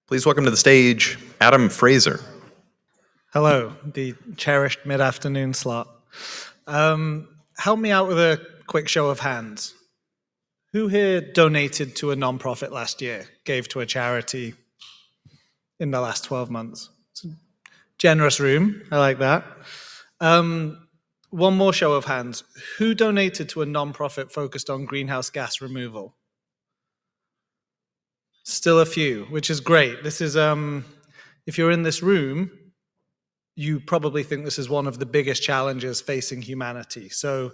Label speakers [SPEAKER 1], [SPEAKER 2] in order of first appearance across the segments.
[SPEAKER 1] Please welcome to the stage, Adam Fraser.
[SPEAKER 2] Hello, the cherished mid-afternoon slot. Help me out with a quick show of hands. Who here donated to a nonprofit last year, gave to a charity in the last 12 months? It's a generous room, I like that. One more show of hands. Who donated to a nonprofit focused on greenhouse gas removal? Still a few, which is great. This is, if you're in this room, you probably think this is one of the biggest challenges facing humanity. So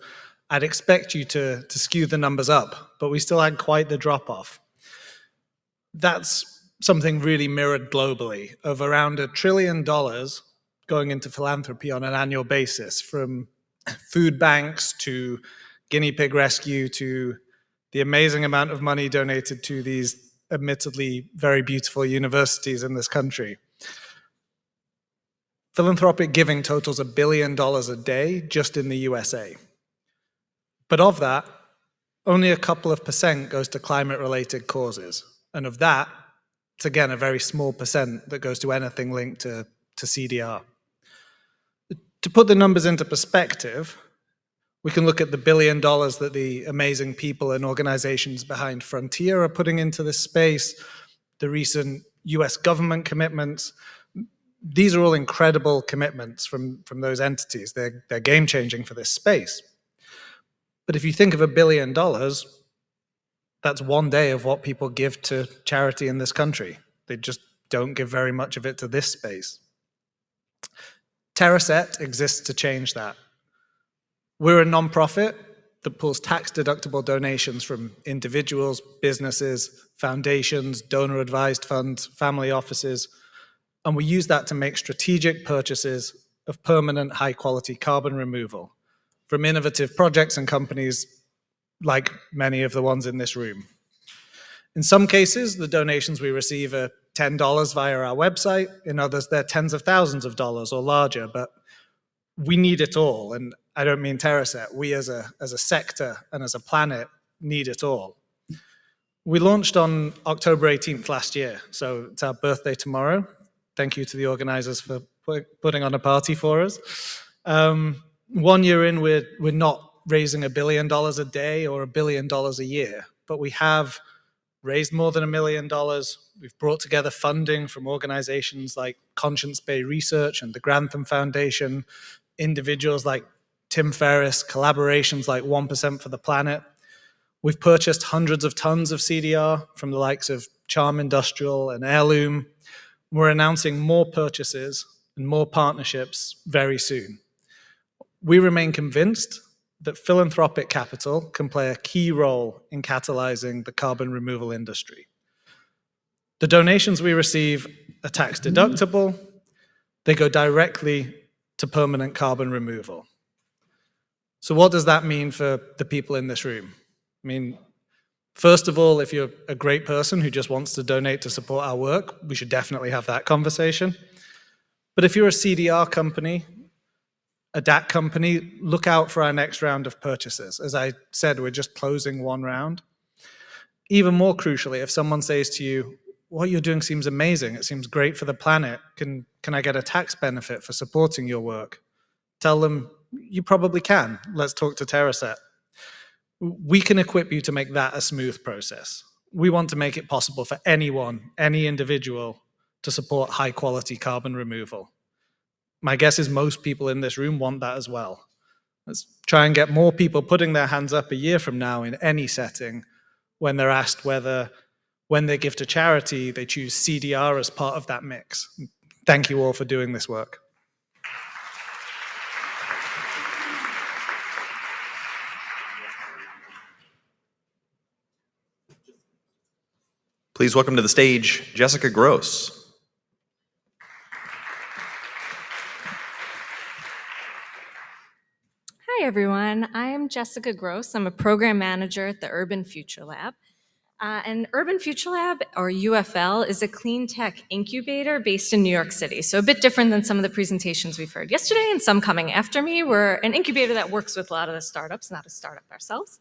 [SPEAKER 2] I'd expect you to skew the numbers up, but we still had quite the drop-off. That's something really mirrored globally, of around $1 trillion going into philanthropy on an annual basis, from food banks to guinea pig rescue to the amazing amount of money donated to these admittedly very beautiful universities in this country. Philanthropic giving totals $1 billion a day just in the USA. But of that, only a couple of percent goes to climate-related causes. And of that, it's again a very small percent that goes to anything linked to CDR. To put the numbers into perspective, we can look at the $1 billion that the amazing people and organizations behind Frontier are putting into this space, the recent US government commitments. These are all incredible commitments from those entities. They're game-changing for this space. But if you think of $1 billion, that's one day of what people give to charity in this country. They just don't give very much of it to this space. Terraset exists to change that. We're a nonprofit that pulls tax-deductible donations from individuals, businesses, foundations, donor-advised funds, family offices, and we use that to make strategic purchases of permanent high-quality carbon removal from innovative projects and companies like many of the ones in this room. In some cases, the donations we receive are $10 via our website. In others, they're tens of thousands of dollars or larger, but we need it all. And I don't mean Terraset. We as a sector and as a planet need it all. We launched on October 18th last year, so it's our birthday tomorrow. Thank you to the organizers for putting on a party for us. 1 year in, we're not raising $1 billion a day or $1 billion a year, but we have raised more than $1 million. We've brought together funding from organizations like Conscience Bay Research and the Grantham Foundation, individuals like Tim Ferriss, collaborations like 1% for the Planet. We've purchased hundreds of tons of CDR from the likes of Charm Industrial and Heirloom. We're announcing more purchases and more partnerships very soon. We remain convinced that philanthropic capital can play a key role in catalyzing the carbon removal industry. The donations we receive are tax deductible. They go directly to permanent carbon removal. So what does that mean for the people in this room? I mean, first of all, if you're a great person who just wants to donate to support our work, we should definitely have that conversation. But if you're a CDR company, a DAC company, look out for our next round of purchases. As I said, we're just closing one round. Even more crucially, if someone says to you, what you're doing seems amazing, it seems great for the planet, can I get a tax benefit for supporting your work? Tell them, you probably can. Let's talk to Terraset. We can equip you to make that a smooth process. We want to make it possible for anyone, any individual, to support high-quality carbon removal. My guess is most people in this room want that as well. Let's try and get more people putting their hands up a year from now in any setting when they're asked whether, when they give to charity, they choose CDR as part of that mix. Thank you all for doing this work.
[SPEAKER 1] Please welcome to the stage, Jessica Gross.
[SPEAKER 3] Hi, everyone. I am Jessica Gross. I'm a program manager at the Urban Future Lab. And Urban Future Lab, or UFL, is a clean tech incubator based in New York City. So a bit different than some of the presentations we've heard yesterday and some coming after me. We're an incubator that works with a lot of the startups, not a startup ourselves.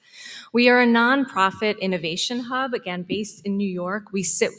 [SPEAKER 3] We are a nonprofit innovation hub, again, based in New York. We sit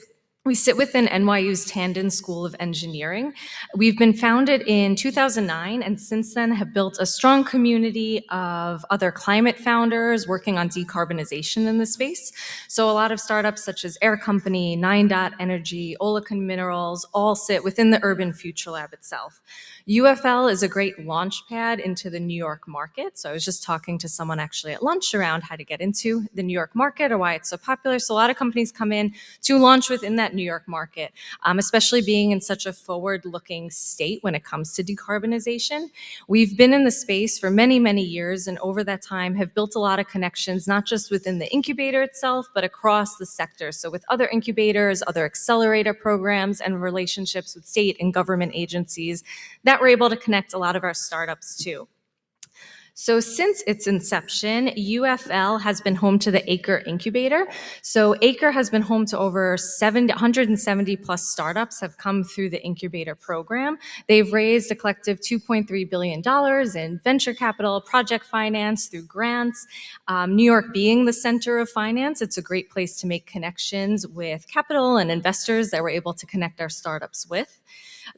[SPEAKER 3] We sit within NYU's Tandon School of Engineering. We've been founded in 2009, and since then have built a strong community of other climate founders working on decarbonization in the space. So a lot of startups such as Air Company, 9 Energy, Olacon Minerals, all sit within the Urban Future Lab itself. UFL is a great launch pad into the New York market. So I was just talking to someone actually at lunch around how to get into the New York market or why it's so popular. So a lot of companies come in to launch within that New York market, especially being in such a forward-looking state when it comes to decarbonization. We've been in the space for many, many years, and over that time have built a lot of connections, not just within the incubator itself, but across the sector. So with other incubators, other accelerator programs, and relationships with state and government agencies that we're able to connect a lot of our startups to. So since its inception, UFL has been home to the Acre Incubator. So Acre has been home to over 170 plus startups have come through the incubator program. They've raised a collective $2.3 billion in venture capital, project finance through grants. New York being the center of finance, it's a great place to make connections with capital and investors that we're able to connect our startups with.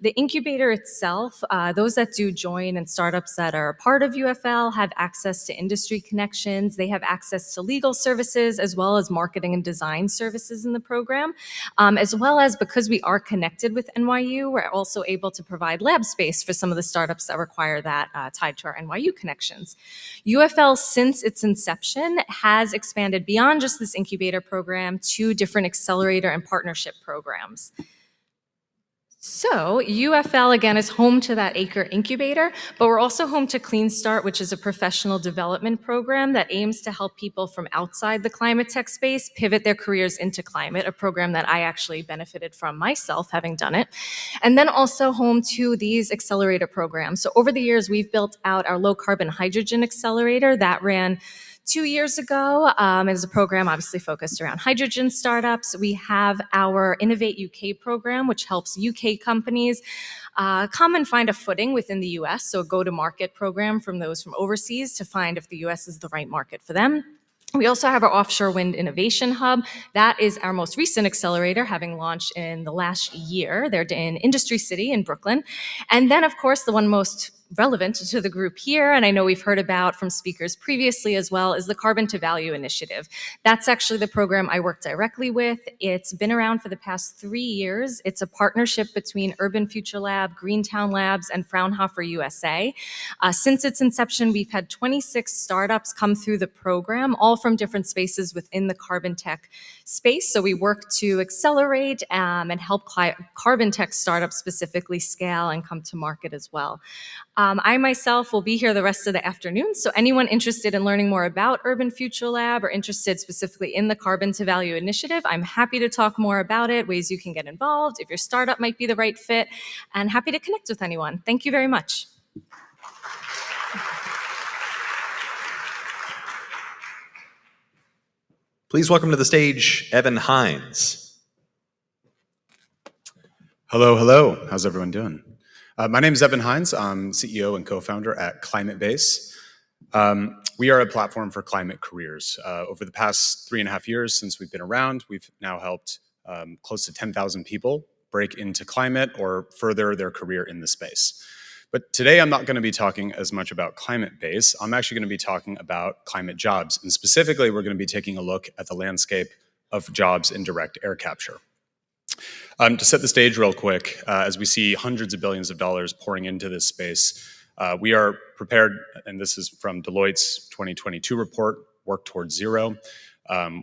[SPEAKER 3] The incubator itself, those that do join and startups that are a part of UFL have access to industry connections. They have access to legal services as well as marketing and design services in the program, as well as because we are connected with NYU, we're also able to provide lab space for some of the startups that require that tied to our NYU connections. UFL, since its inception, has expanded beyond just this incubator program to different accelerator and partnership programs. So UFL, again, is home to that Acre Incubator, but we're also home to Clean Start, which is a professional development program that aims to help people from outside the climate tech space pivot their careers into climate, a program that I actually benefited from myself, having done it. And then also home to these accelerator programs. So over the years, we've built out our low carbon hydrogen accelerator that ran 2 years ago. It is a program obviously focused around hydrogen startups. We have our Innovate UK program, which helps UK companies come and find a footing within the US, so a go-to-market program from those from overseas to find if the US is the right market for them. We also have our Offshore Wind Innovation Hub. That is our most recent accelerator, having launched in the last year. They're in Industry City in Brooklyn. And then, of course, the one most relevant to the group here, and I know we've heard about from speakers previously as well, is the Carbon to Value Initiative. That's actually the program I work directly with. It's been around for the past 3 years. It's a partnership between Urban Future Lab, Greentown Labs, and Fraunhofer USA. Since its inception, we've had 26 startups come through the program, all from different spaces within the carbon tech space. So we work to accelerate and help carbon tech startups specifically scale and come to market as well. I myself will be here the rest of the afternoon, so anyone interested in learning more about Urban Future Lab or interested specifically in the Carbon to Value Initiative, I'm happy to talk more about it, ways you can get involved, if your startup might be the right fit, and happy to connect with anyone. Thank you very much.
[SPEAKER 1] Please welcome to the stage Evan Hynes.
[SPEAKER 4] Hello, hello. How's everyone doing? My name is Evan Hynes. I'm CEO and co-founder at Climatebase. We are a platform for climate careers. Over the past 3.5 years since we've been around, we've now helped close to 10,000 people break into climate or further their career in the space. But today I'm not going to be talking as much about Climatebase. I'm actually going to be talking about climate jobs. And specifically, we're going to be taking a look at the landscape of jobs in direct air capture. To set the stage real quick, as we see hundreds of billions of dollars pouring into this space, we are prepared, and this is from Deloitte's 2022 report, Work Towards Zero,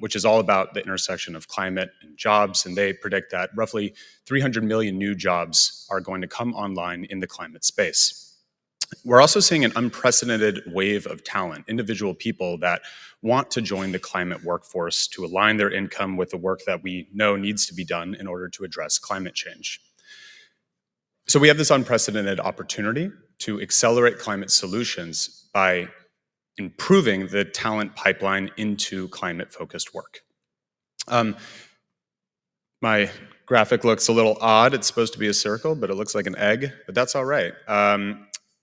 [SPEAKER 4] which is all about the intersection of climate and jobs, and they predict that roughly 300 million new jobs are going to come online in the climate space. We're also seeing an unprecedented wave of talent, individual people that want to join the climate workforce to align their income with the work that we know needs to be done in order to address climate change. So we have this unprecedented opportunity to accelerate climate solutions by improving the talent pipeline into climate-focused work. My graphic looks a little odd. It's supposed to be a circle, but it looks like an egg, but that's all right.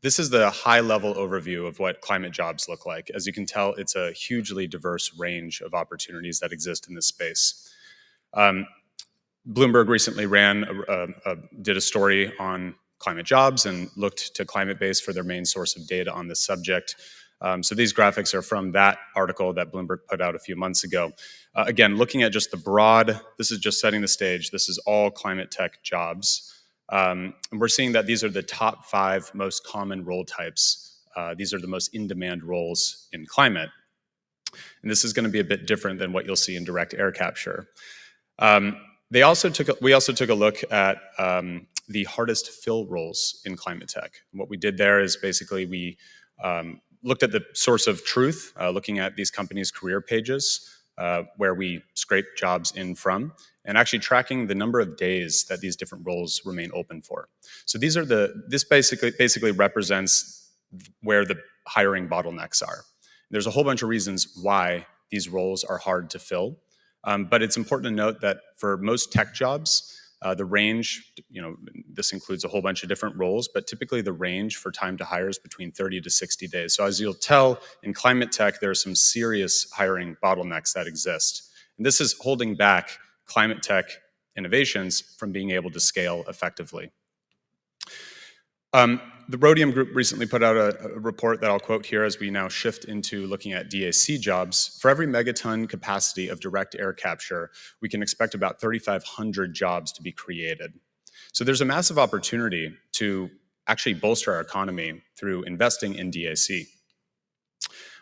[SPEAKER 4] This is the high-level overview of what climate jobs look like. As you can tell, it's a hugely diverse range of opportunities that exist in this space. Bloomberg recently did a story on climate jobs and looked to Climatebase for their main source of data on this subject. So these graphics are from that article that Bloomberg put out a few months ago. Again, looking at just the broad, this is just setting the stage. This is all climate tech jobs. And we're seeing that these are the top 5 most common role types. These are the most in-demand roles in climate. And this is going to be a bit different than what you'll see in direct air capture. We also took a look at the hardest fill roles in climate tech. And what we did there is basically we looked at the source of truth, looking at these companies' career pages, where we scrape jobs in from, and actually tracking the number of days that these different roles remain open for. So this basically represents where the hiring bottlenecks are. There's a whole bunch of reasons why these roles are hard to fill. But it's important to note that for most tech jobs, the range, this includes a whole bunch of different roles, but typically the range for time to hire is between 30 to 60 days. So as you'll tell, in climate tech, there are some serious hiring bottlenecks that exist. And this is holding back climate tech innovations from being able to scale effectively. The Rhodium Group recently put out a report that I'll quote here as we now shift into looking at DAC jobs. For every megaton capacity of direct air capture, we can expect about 3,500 jobs to be created. So there's a massive opportunity to actually bolster our economy through investing in DAC.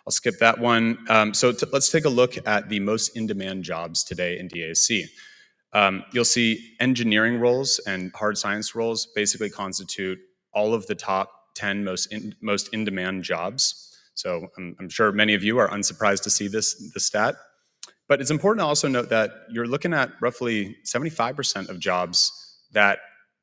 [SPEAKER 4] I'll skip that one. Let's take a look at the most in-demand jobs today in DAC. You'll see engineering roles and hard science roles basically constitute all of the top 10 most in-demand jobs. So I'm sure many of you are unsurprised to see this stat. But it's important to also note that you're looking at roughly 75% of jobs that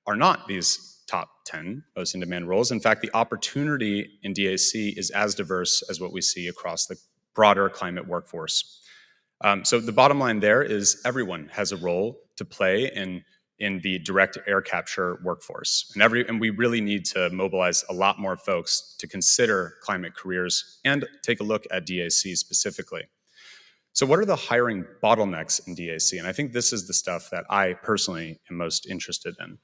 [SPEAKER 4] are not these top 10 most in-demand roles. In fact, the opportunity in DAC is as diverse as what we see across the broader climate workforce. So the bottom line there is everyone has a role to play in the direct air capture workforce. And we really need to mobilize a lot more folks to consider climate careers and take a look at DAC specifically. So what are the hiring bottlenecks in DAC? And I think this is the stuff that I personally am most interested in.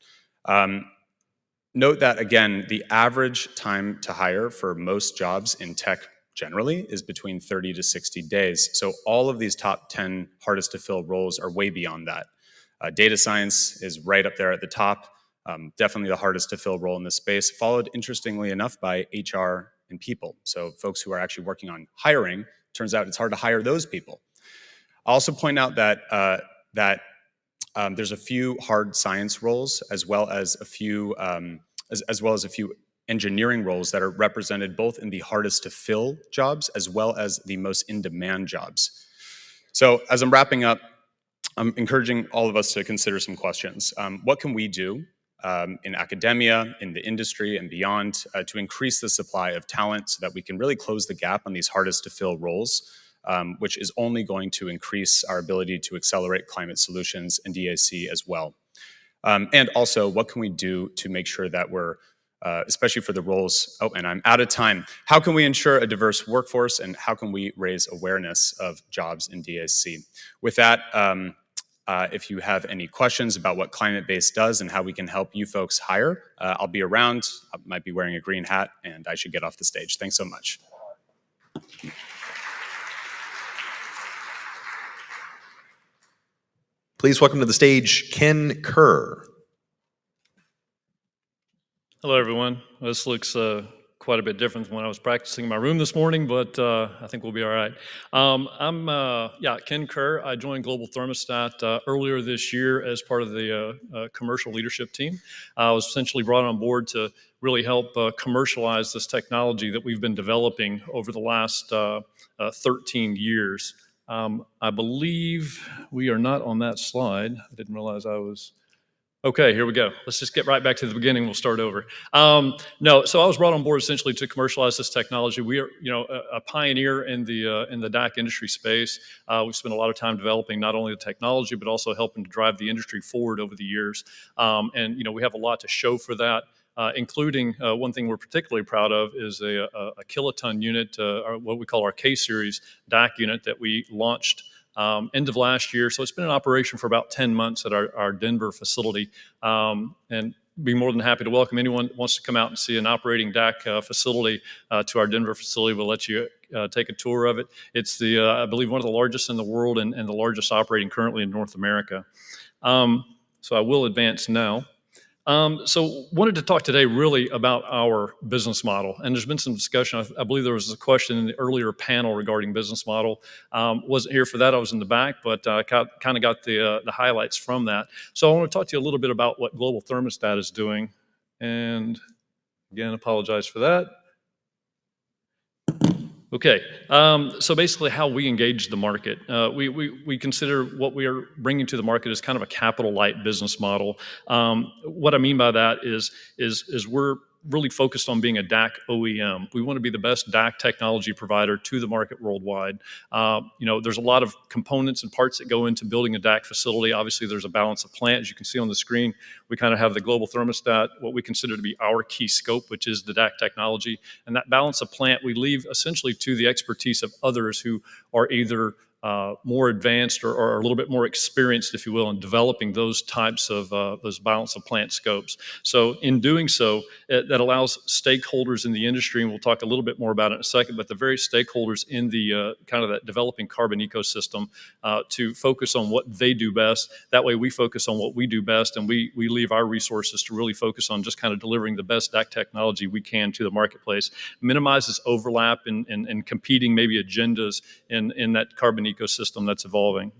[SPEAKER 4] Note that, again, the average time to hire for most jobs in tech generally is between 30 to 60 days. So all of these top 10 hardest to fill roles are way beyond that. Data science is right up there at the top, definitely the hardest to fill role in this space, followed interestingly enough by HR and people. So folks who are actually working on hiring, turns out it's hard to hire those people. I'll also point out that there's a few hard science roles as well as a few engineering roles that are represented both in the hardest to fill jobs as well as the most in-demand jobs. So as I'm wrapping up, I'm encouraging all of us to consider some questions. What can we do in academia, in the industry, and beyond to increase the supply of talent so that we can really close the gap on these hardest to fill roles, which is only going to increase our ability to accelerate climate solutions and DAC as well? And also, what can we do to make sure that we're, especially for the roles, and I'm out of time, how can we ensure a diverse workforce and how can we raise awareness of jobs in DAC? With that, if you have any questions about what Climatebase does and how we can help you folks hire, I'll be around. I might be wearing a green hat, and I should get off the stage. Thanks so much.
[SPEAKER 1] Please welcome to the stage Ken Kerr.
[SPEAKER 5] Hello, everyone. This looks quite a bit different from when I was practicing in my room this morning, but I think we'll be all right. I'm Ken Kerr. I joined Global Thermostat earlier this year as part of the commercial leadership team. I was essentially brought on board to really help commercialize this technology that we've been developing over the last 13 years. I believe we are not on that slide. I didn't realize I was... Okay, here we go. Let's just get right back to the beginning. We'll start over. So I was brought on board essentially to commercialize this technology. We are, a pioneer in the DAC industry space. We've spent a lot of time developing not only the technology but also helping to drive the industry forward over the years. And we have a lot to show for that, including one thing we're particularly proud of is a kiloton unit, or what we call our K-series DAC unit that we launched end of last year. So it's been in operation for about 10 months at our Denver facility. And be more than happy to welcome anyone who wants to come out and see an operating DAC facility to our Denver facility. We'll let you take a tour of it. It's I believe, one of the largest in the world and the largest operating currently in North America. So I will advance now. So wanted to talk today really about our business model. And there's been some discussion. I believe there was a question in the earlier panel regarding business model. Wasn't here for that. I was in the back, but I kind of got the highlights from that. So I want to talk to you a little bit about what Global Thermostat is doing. And again, apologize for that. Okay, so basically how we engage the market. We consider what we are bringing to the market as kind of a capital light business model. What I mean by that is we're really focused on being a DAC OEM. We want to be the best DAC technology provider to the market worldwide. There's a lot of components and parts that go into building a DAC facility. Obviously, there's a balance of plant. As you can see on the screen, we kind of have the Global Thermostat, what we consider to be our key scope, which is the DAC technology. And that balance of plant we leave essentially to the expertise of others who are either more advanced or a little bit more experienced, if you will, in developing those types of those balance of plant scopes. So in doing so, that allows stakeholders in the industry, and we'll talk a little bit more about it in a second, but the various stakeholders in the kind of that developing carbon ecosystem to focus on what they do best. That way we focus on what we do best, and we leave our resources to really focus on just kind of delivering the best DAC technology we can to the marketplace. Minimizes overlap and competing maybe agendas in that carbon ecosystem that's evolving.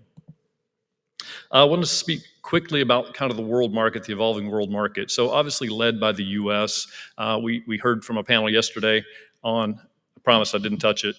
[SPEAKER 5] I want to speak quickly about kind of the world market, the evolving world market. So obviously led by the U.S. We heard from a panel yesterday on, I promise I didn't touch it.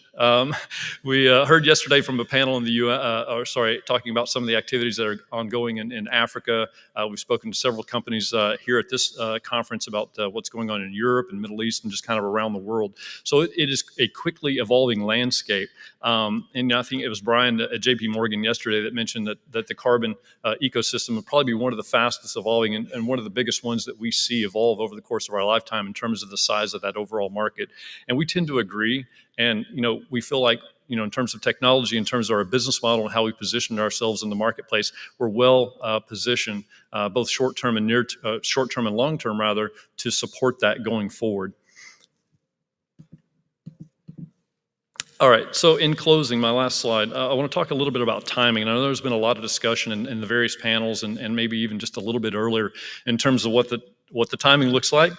[SPEAKER 5] We heard yesterday from a panel in the U.S., talking about some of the activities that are ongoing in Africa. We've spoken to several companies here at this conference about what's going on in Europe and Middle East and just kind of around the world. So it is a quickly evolving landscape. And I think it was Brian at JP Morgan yesterday that mentioned that the carbon ecosystem would probably be one of the fastest evolving and one of the biggest ones that we see evolve over the course of our lifetime in terms of the size of that overall market. And we tend to agree. And, we feel like, in terms of technology, in terms of our business model and how we position ourselves in the marketplace, we're well positioned, both short-term and short-term and long-term rather, to support that going forward. All right, so in closing, my last slide, I want to talk a little bit about timing. And I know there's been a lot of discussion in the various panels and maybe even just a little bit earlier in terms of what the timing looks like.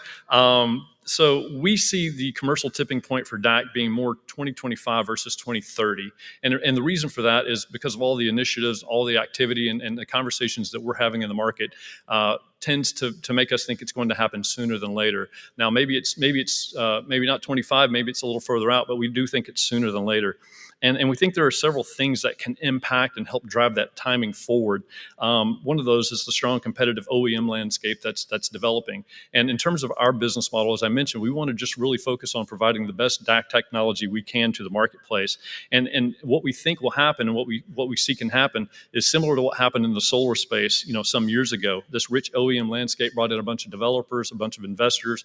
[SPEAKER 5] So we see the commercial tipping point for DAC being more 2025 versus 2030. And the reason for that is because of all the initiatives, all the activity and the conversations that we're having in the market tends to make us think it's going to happen sooner than later. Now, maybe it's not 25, maybe it's a little further out, but we do think it's sooner than later. And we think there are several things that can impact and help drive that timing forward. One of those is the strong competitive OEM landscape that's developing. And in terms of our business model, as I mentioned, we want to just really focus on providing the best DAC technology we can to the marketplace. And what we think will happen and what we see can happen is similar to what happened in the solar space, some years ago. This rich OEM landscape brought in a bunch of developers, a bunch of investors,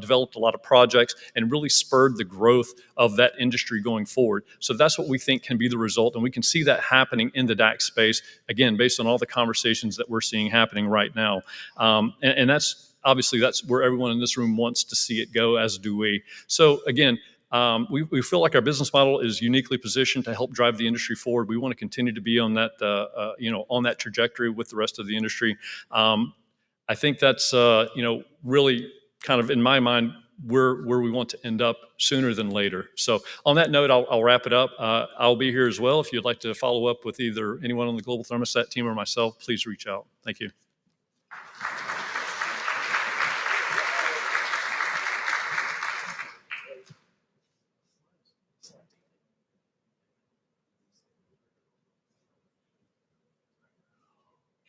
[SPEAKER 5] developed a lot of projects, and really spurred the growth of that industry going forward. So that's what we think can be the result, and we can see that happening in the DAC space, again, based on all the conversations that we're seeing happening right now. And that's where everyone in this room wants to see it go, as do we. So again, we feel like our business model is uniquely positioned to help drive the industry forward. We want to continue to be on that, on that trajectory with the rest of the industry. I think that's, really kind of, in my mind, where we want to end up sooner than later. So on that note, I'll wrap it up. I'll be here as well. If you'd like to follow up with either anyone on the Global Thermostat team or myself, please reach out. Thank you.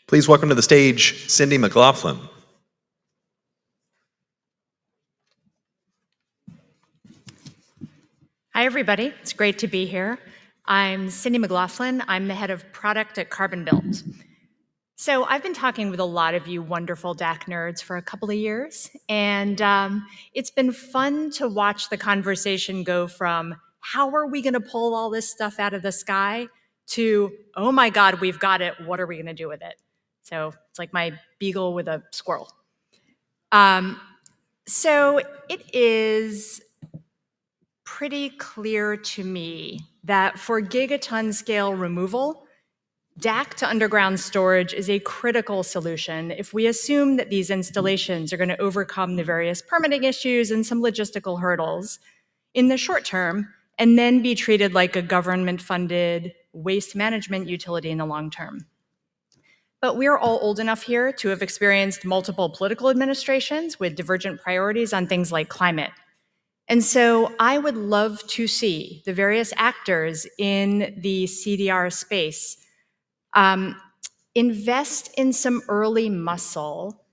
[SPEAKER 1] Please welcome to the stage Cindy McLaughlin.
[SPEAKER 6] Hi, everybody. It's great to be here. I'm Cindy McLaughlin. I'm the head of product at CarbonBuilt. So I've been talking with a lot of you wonderful DAC nerds for a couple of years, and it's been fun to watch the conversation go from how are we going to pull all this stuff out of the sky to, oh my God, we've got it, what are we gonna do with it? So it's like my beagle with a squirrel. So it is pretty clear to me that for gigaton scale removal, DAC to underground storage is a critical solution if we assume that these installations are going to overcome the various permitting issues and some logistical hurdles in the short term, and then be treated like a government-funded waste management utility in the long term. But we're all old enough here to have experienced multiple political administrations with divergent priorities on things like climate. And so I would love to see the various actors in the CDR space invest in some early muscle,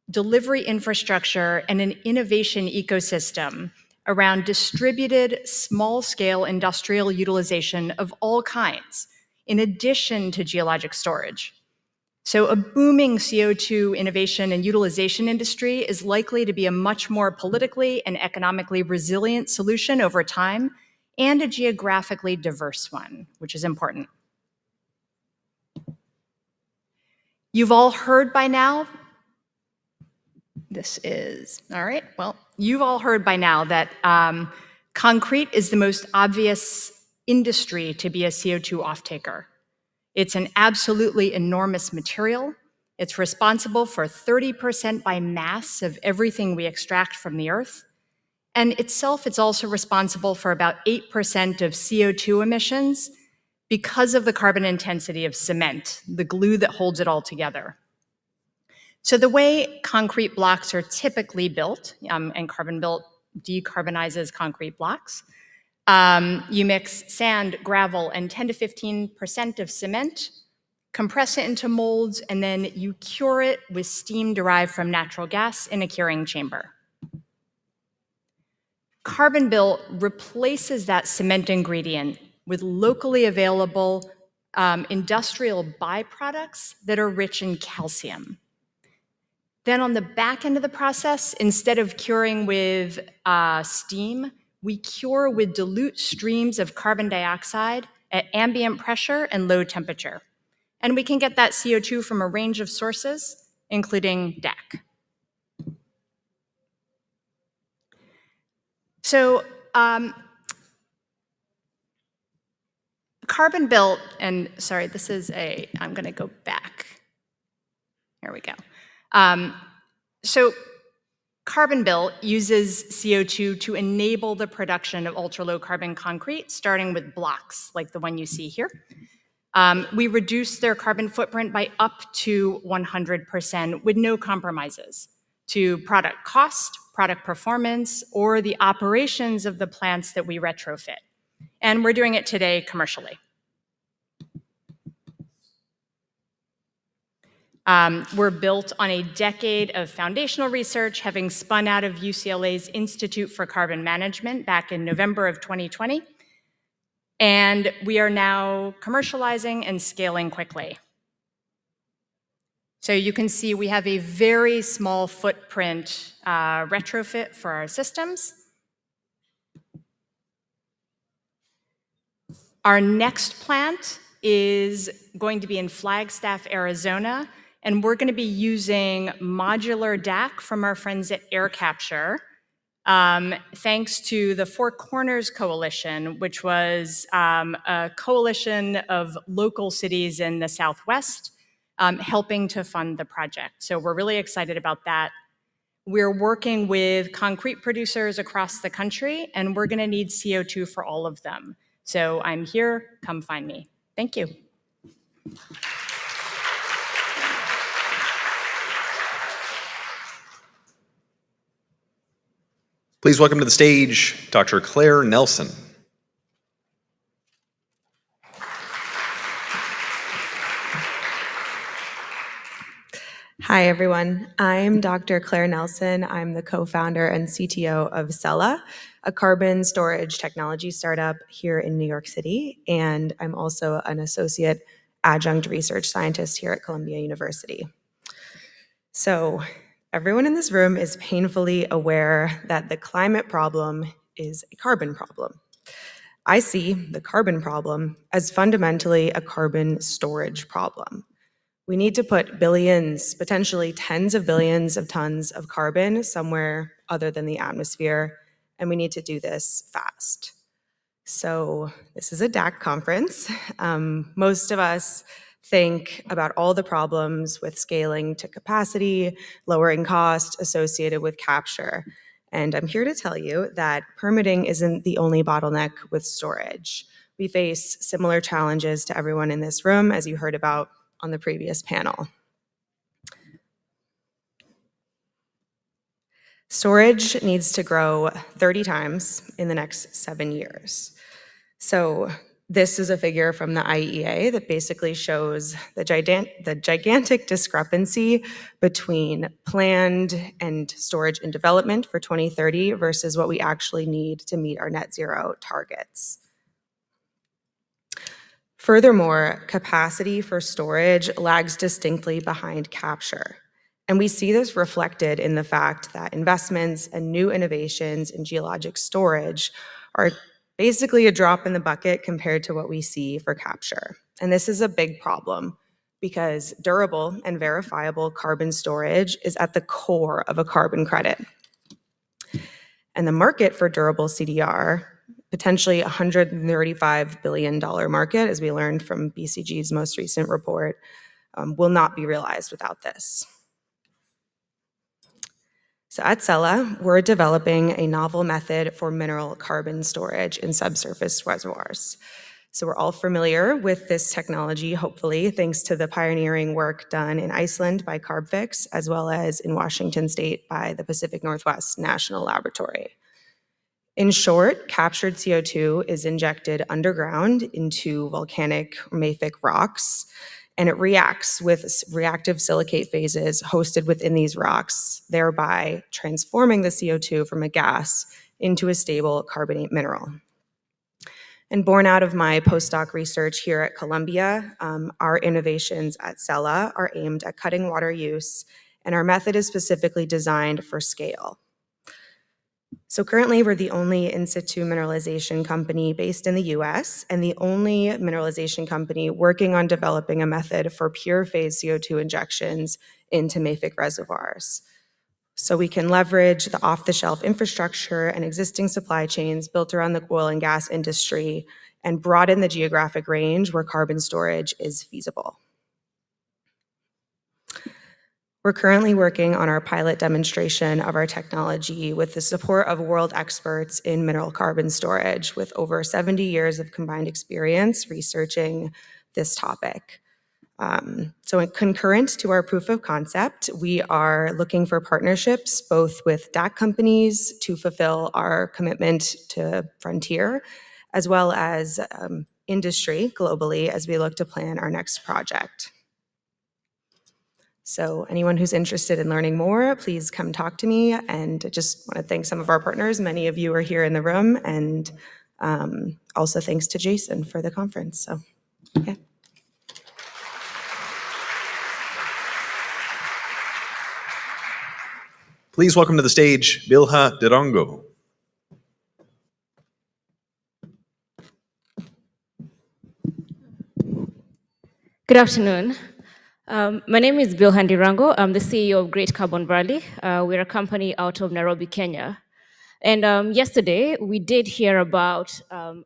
[SPEAKER 6] delivery infrastructure, and an innovation ecosystem around distributed small-scale industrial utilization of all kinds, in addition to geologic storage. So a booming CO2 innovation and utilization industry is likely to be a much more politically and economically resilient solution over time, and a geographically diverse one, which is important. You've all heard by now, you've all heard by now that concrete is the most obvious industry to be a CO2 offtaker. It's an absolutely enormous material. It's responsible for 30% by mass of everything we extract from the earth. And itself, it's also responsible for about 8% of CO2 emissions because of the carbon intensity of cement, the glue that holds it all together. So the way concrete blocks are typically built, and CarbonBuilt decarbonizes concrete blocks, you mix sand, gravel, and 10 to 15% of cement, compress it into molds, and then you cure it with steam derived from natural gas in a curing chamber. CarbonBuilt replaces that cement ingredient with locally available industrial byproducts that are rich in calcium. Then on the back end of the process, instead of curing with steam, we cure with dilute streams of carbon dioxide at ambient pressure and low temperature. And we can get that CO2 from a range of sources, including DAC. So CarbonBuilt, and sorry, this is I'm gonna go back. Here we go. So CarbonBuilt uses CO2 to enable the production of ultra-low carbon concrete, starting with blocks like the one you see here. We reduce their carbon footprint by up to 100% with no compromises to product cost, product performance, or the operations of the plants that we retrofit. And we're doing it today commercially. We're built on a decade of foundational research, having spun out of UCLA's Institute for Carbon Management back in November of 2020. And we are now commercializing and scaling quickly. So you can see we have a very small footprint retrofit for our systems. Our next plant is going to be in Flagstaff, Arizona, and we're going to be using modular DAC from our friends at Air Capture, thanks to the Four Corners Coalition, which was a coalition of local cities in the Southwest helping to fund the project. So we're really excited about that. We're working with concrete producers across the country, and we're going to need CO2 for all of them. So I'm here, come find me. Thank you.
[SPEAKER 1] Please welcome to the stage Dr. Claire Nelson.
[SPEAKER 7] Hi, everyone. I'm Dr. Claire Nelson. I'm the co-founder and CTO of Cella, a carbon storage technology startup here in New York City. And I'm also an associate adjunct research scientist here at Columbia University. So everyone in this room is painfully aware that the climate problem is a carbon problem. I see the carbon problem as fundamentally a carbon storage problem. We need to put billions, potentially tens of billions of tons of carbon somewhere other than the atmosphere, and we need to do this fast. So this is a DAC conference. Most of us think about all the problems with scaling to capacity, lowering cost associated with capture. And I'm here to tell you that permitting isn't the only bottleneck with storage. We face similar challenges to everyone in this room, as you heard about on the previous panel. Storage needs to grow 30 times in the next 7 years. So this is a figure from the IEA that basically shows the gigantic discrepancy between planned and storage and development for 2030 versus what we actually need to meet our net zero targets. Furthermore, capacity for storage lags distinctly behind capture. And we see this reflected in the fact that investments and new innovations in geologic storage are basically a drop in the bucket compared to what we see for capture. And this is a big problem because durable and verifiable carbon storage is at the core of a carbon credit. And the market for durable CDR, potentially $135 billion market, as we learned from BCG's most recent report, will not be realized without this. So at Cella, we're developing a novel method for mineral carbon storage in subsurface reservoirs. So we're all familiar with this technology, hopefully, thanks to the pioneering work done in Iceland by CarbFix, as well as in Washington State by the Pacific Northwest National Laboratory. In short, captured CO2 is injected underground into volcanic mafic rocks, and it reacts with reactive silicate phases hosted within these rocks, thereby transforming the CO2 from a gas into a stable carbonate mineral. And born out of my postdoc research here at Columbia, our innovations at Cella are aimed at cutting water use, and our method is specifically designed for scale. So currently, we're the only in situ mineralization company based in the US and the only mineralization company working on developing a method for pure phase CO2 injections into mafic reservoirs. So we can leverage the off-the-shelf infrastructure and existing supply chains built around the oil and gas industry and broaden the geographic range where carbon storage is feasible. We're currently working on our pilot demonstration of our technology with the support of world experts in mineral carbon storage with over 70 years of combined experience researching this topic. So concurrent to our proof of concept, we are looking for partnerships both with DAC companies to fulfill our commitment to Frontier, as well as industry globally as we look to plan our next project. So anyone who's interested in learning more, please come talk to me. And I just want to thank some of our partners. Many of you are here in the room. And also thanks to Jason for the conference. So, okay.
[SPEAKER 1] Please welcome to the stage Bilha Ndirangu.
[SPEAKER 8] Good afternoon. My name is Bilha Ndirangu. I'm the CEO of Great Carbon Valley. We're a company out of Nairobi, Kenya. And yesterday, we did hear about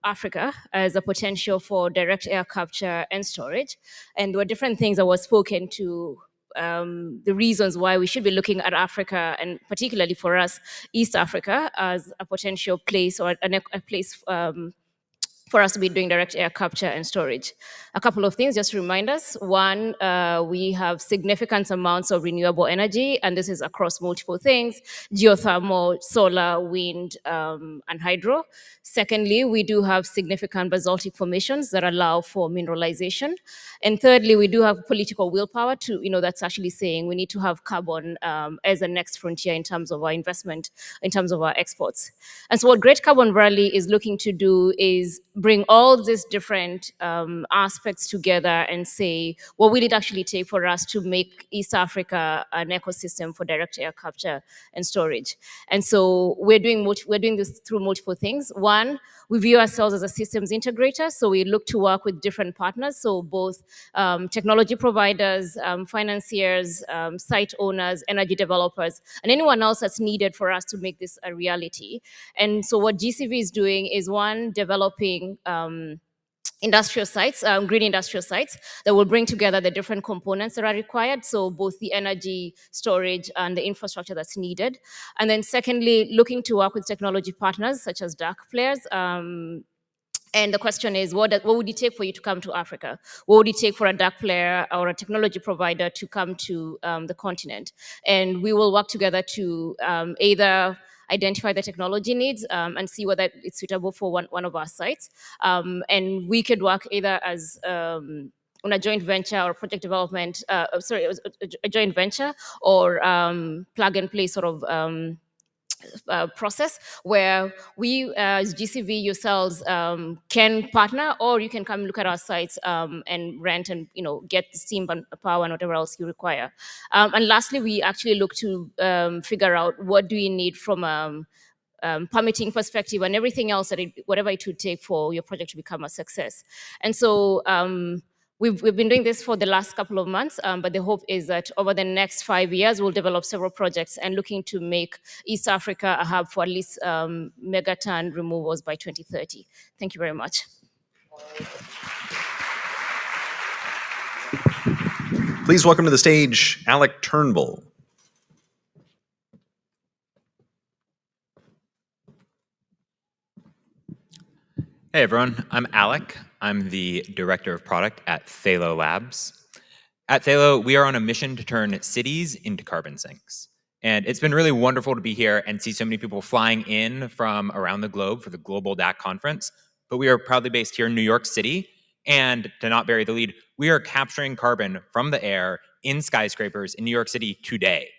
[SPEAKER 8] Africa as a potential for direct air capture and storage. And there were different things that were spoken to, the reasons why we should be looking at Africa, and particularly for us, East Africa, as a potential place or a place for us to be doing direct air capture and storage. A couple of things just to remind us. One, we have significant amounts of renewable energy, and this is across multiple things: geothermal, solar, wind, and hydro. Secondly, we do have significant basaltic formations that allow for mineralization. And thirdly, we do have political willpower to, that's actually saying we need to have carbon as a next frontier in terms of our investment, in terms of our exports. And so what Great Carbon Valley is looking to do is bring all these different aspects together and say, what will it actually take for us to make East Africa an ecosystem for direct air capture and storage? And so we're doing this through multiple things. One, we view ourselves as a systems integrator, so we look to work with different partners, so both technology providers, financiers, site owners, energy developers, and anyone else that's needed for us to make this a reality. And so what GCV is doing is, one, developing industrial sites, green industrial sites that will bring together the different components that are required, so both the energy storage and the infrastructure that's needed. And then secondly, looking to work with technology partners such as DAC players. And the question is, what would it take for you to come to Africa? What would it take for a DAC player or a technology provider to come to the continent? And we will work together to either identify the technology needs and see whether it's suitable for one of our sites. And we could work either as on a joint venture or project development, a joint venture, or plug and play sort of process where we as GCV yourselves can partner, or you can come look at our sites and rent and get the steam and power and whatever else you require. And lastly, we actually look to figure out what do you need from permitting perspective and everything else whatever it would take for your project to become a success. And so we've been doing this for the last couple of months, but the hope is that over the next 5 years, we'll develop several projects and looking to make East Africa a hub for at least megaton removals by 2030. Thank you very much.
[SPEAKER 1] Please welcome to the stage Alec Turnbull.
[SPEAKER 9] Hey everyone, I'm Alec. I'm the Director of Product at Thalo Labs. At Thalo, we are on a mission to turn cities into carbon sinks. And it's been really wonderful to be here and see so many people flying in from around the globe for the Global DAC conference. But we are proudly based here in New York City. And to not bury the lead, we are capturing carbon from the air in skyscrapers in New York City today.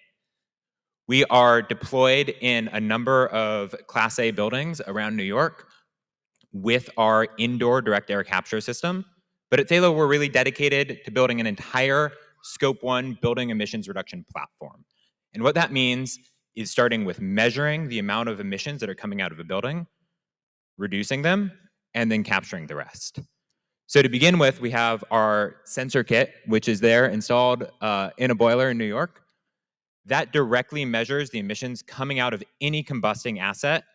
[SPEAKER 9] We are deployed in a number of Class A buildings around New York with our indoor direct air capture system. But at Thalo, we're really dedicated to building an entire Scope 1 building emissions reduction platform. And what that means is starting with measuring the amount of emissions that are coming out of a building, reducing them, and then capturing the rest. So to begin with, we have our sensor kit, which is there installed in a boiler in New York. That directly measures the emissions coming out of any combusting asset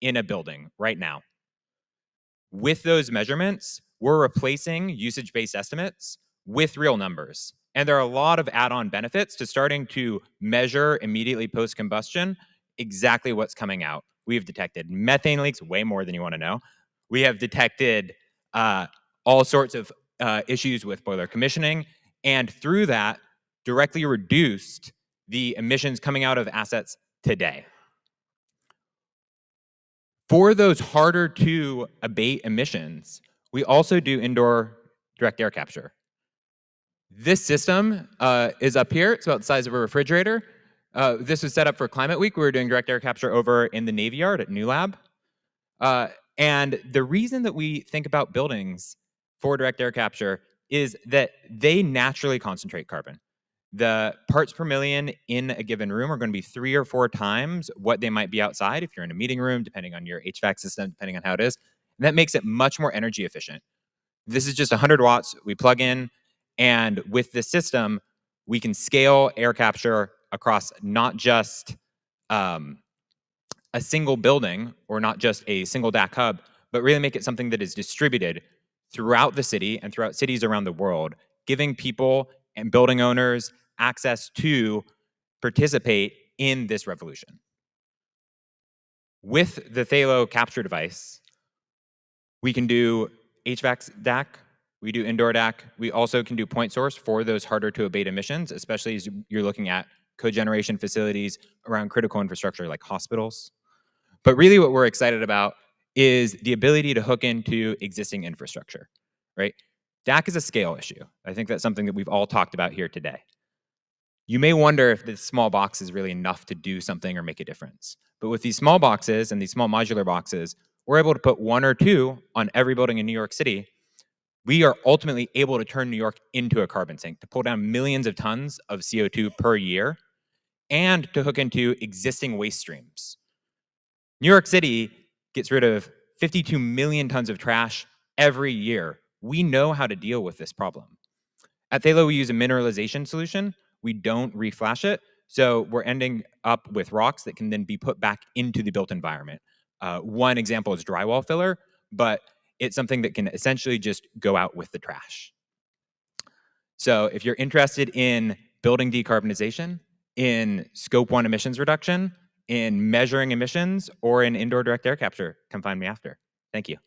[SPEAKER 9] in a building right now. With those measurements, we're replacing usage-based estimates with real numbers. And there are a lot of add-on benefits to starting to measure immediately post-combustion exactly what's coming out. We've detected methane leaks, way more than you want to know. We have detected all sorts of issues with boiler commissioning, and through that, directly reduced the emissions coming out of assets today. For those harder to abate emissions, we also do indoor direct air capture. This system is up here. It's about the size of a refrigerator. This was set up for Climate Week. We were doing direct air capture over in the Navy Yard at New Lab. And the reason that we think about buildings for direct air capture is that they naturally concentrate carbon. The parts per million in a given room are going to be 3 or 4 times what they might be outside if you're in a meeting room, depending on your HVAC system, depending on how it is. And that makes it much more energy efficient. This is just 100 watts. We plug in, and with this system, we can scale air capture across not just a single building or not just a single DAC hub, but really make it something that is distributed throughout the city and throughout cities around the world, giving people and building owners access to participate in this revolution. With the Thalo capture device, we can do HVAC DAC, we do indoor DAC, we also can do point source for those harder to abate emissions, especially as you're looking at cogeneration facilities around critical infrastructure like hospitals. But really what we're excited about is the ability to hook into existing infrastructure, right? DAC is a scale issue. I think that's something that we've all talked about here today. You may wonder if this small box is really enough to do something or make a difference. But with these small boxes and these small modular boxes, we're able to put 1 or 2 on every building in New York City, we are ultimately able to turn New York into a carbon sink, to pull down millions of tons of CO2 per year, and to hook into existing waste streams. New York City gets rid of 52 million tons of trash every year. We know how to deal with this problem. At Thalo, we use a mineralization solution. We don't reflash it, so we're ending up with rocks that can then be put back into the built environment. One example is drywall filler, but it's something that can essentially just go out with the trash. So if you're interested in building decarbonization, in Scope 1 emissions reduction, in measuring emissions, or in indoor direct air capture, come find me after. Thank you.